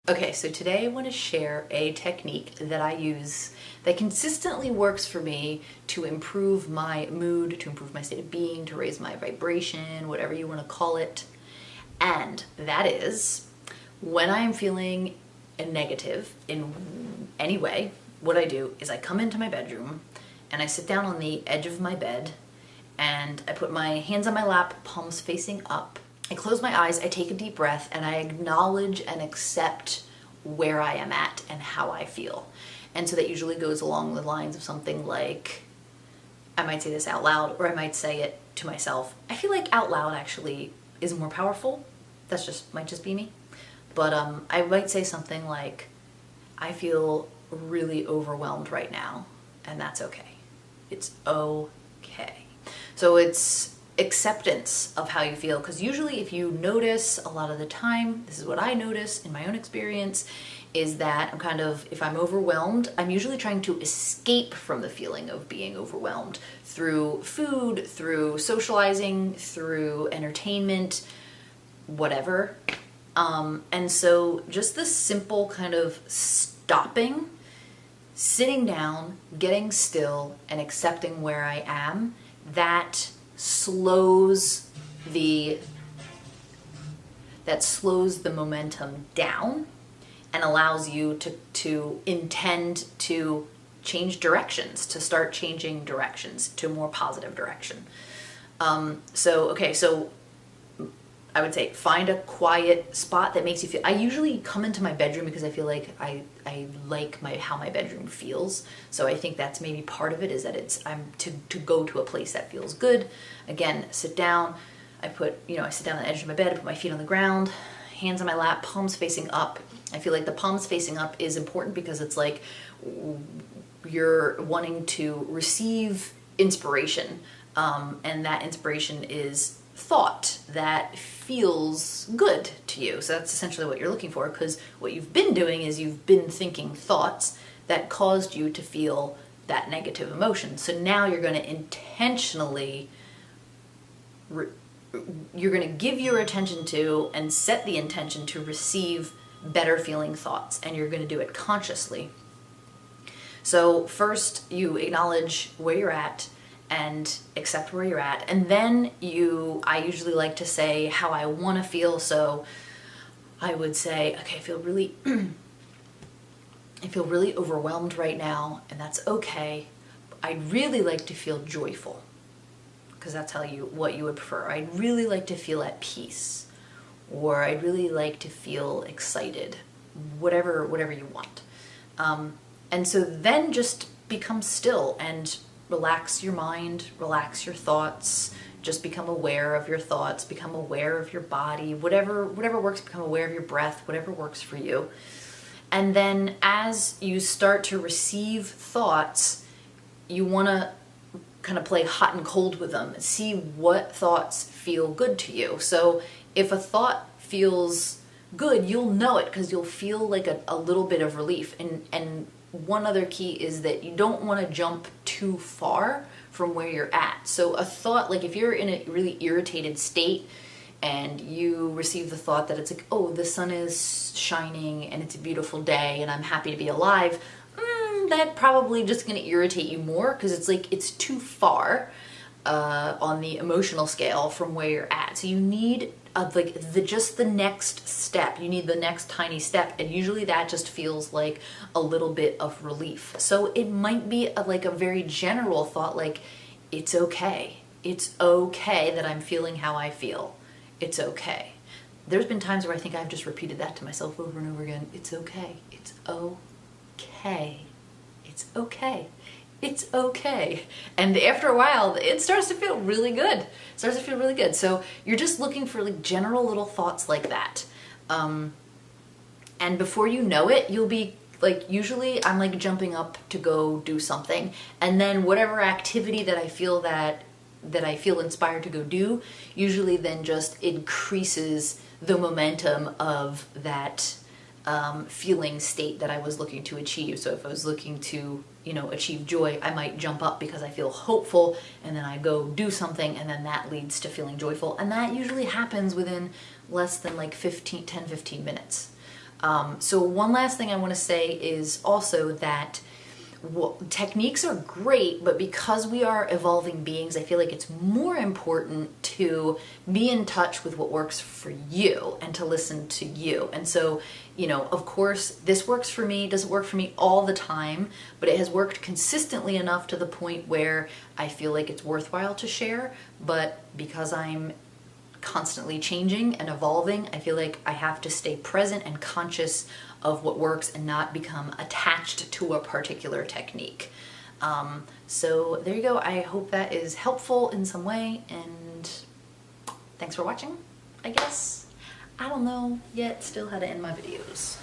Okay, so today I want to share a technique that I use that consistently works for me to improve my mood, to improve my state of being, to raise my vibration, whatever you want to call it. And that is when I am feeling a negative in any way, what I do is I come into my bedroom and I sit down on the edge of my bed and I put my hands on my lap, palms facing up. I close my eyes, I take a deep breath, and I acknowledge and accept where I am at and how I feel. And so that usually goes along the lines of something like, I might say this out loud, or I might say it to myself. I feel like out loud actually is more powerful. Might just be me. But I might say something like, I feel really overwhelmed right now, and that's okay. It's okay. So it's acceptance of how you feel, because usually if you notice, a lot of the time, this is what I notice in my own experience, is that if I'm overwhelmed, I'm usually trying to escape from the feeling of being overwhelmed through food, through socializing, through entertainment, whatever. And so just this simple kind of stopping, sitting down, getting still, and accepting where I am, that slows the momentum down and allows you to intend to change directions, to start changing directions to a more positive direction. So I would say find a quiet spot that makes you feel. I usually come into my bedroom because I feel like I like how my bedroom feels. So I think that's maybe part of it, is that I'm to go to a place that feels good. Again, sit down. I sit down on the edge of my bed, I put my feet on the ground, hands on my lap, palms facing up. I feel like the palms facing up is important because it's like you're wanting to receive inspiration, and that inspiration is thought that feels good to you. So that's essentially what you're looking for, because what you've been doing is you've been thinking thoughts that caused you to feel that negative emotion. So now you're going to intentionally you're going to give your attention to and set the intention to receive better feeling thoughts, and you're going to do it consciously. So first you acknowledge where you're at and accept where you're at. And then I usually like to say how I want to feel. So I would say, okay, I feel really overwhelmed right now, and that's okay. I'd really like to feel joyful, because that's what you would prefer. I'd really like to feel at peace, or I'd really like to feel excited, whatever you want. And so then just become still and relax your mind, relax your thoughts, just become aware of your thoughts, become aware of your body, whatever works, become aware of your breath, whatever works for you. And then as you start to receive thoughts, you want to kind of play hot and cold with them and see what thoughts feel good to you. So if a thought feels good, you'll know it because you'll feel like a little bit of relief. And one other key is that you don't want to jump too far from where you're at. So a thought, like if you're in a really irritated state and you receive the thought that it's like, oh, the sun is shining and it's a beautiful day and I'm happy to be alive, that probably just going to irritate you more, because it's like it's too far on the emotional scale from where you're at. So you need just the next step. You need the next tiny step, and usually that just feels like a little bit of relief. So it might be a very general thought, like, it's okay. It's okay that I'm feeling how I feel. It's okay. There's been times where I think I've just repeated that to myself over and over again. It's okay. It's okay. It's okay. It's okay. And after a while, it starts to feel really good. So you're just looking for general little thoughts like that. And before you know it, you'll be usually I'm jumping up to go do something. And then whatever activity that I feel inspired to go do, usually then just increases the momentum of that feeling state that I was looking to achieve. So if I was looking to, achieve joy, I might jump up because I feel hopeful, and then I go do something, and then that leads to feeling joyful. And that usually happens within less than 10-15 minutes. So one last thing I want to say is also that techniques are great, but because we are evolving beings, I feel like it's more important to be in touch with what works for you and to listen to you. And so, of course, this works for me, doesn't work for me all the time, but it has worked consistently enough to the point where I feel like it's worthwhile to share. But because I'm constantly changing and evolving, I feel like I have to stay present and conscious of what works and not become attached to a particular technique. So there you go. I hope that is helpful in some way, and thanks for watching, I guess. I don't know yet still how to end my videos.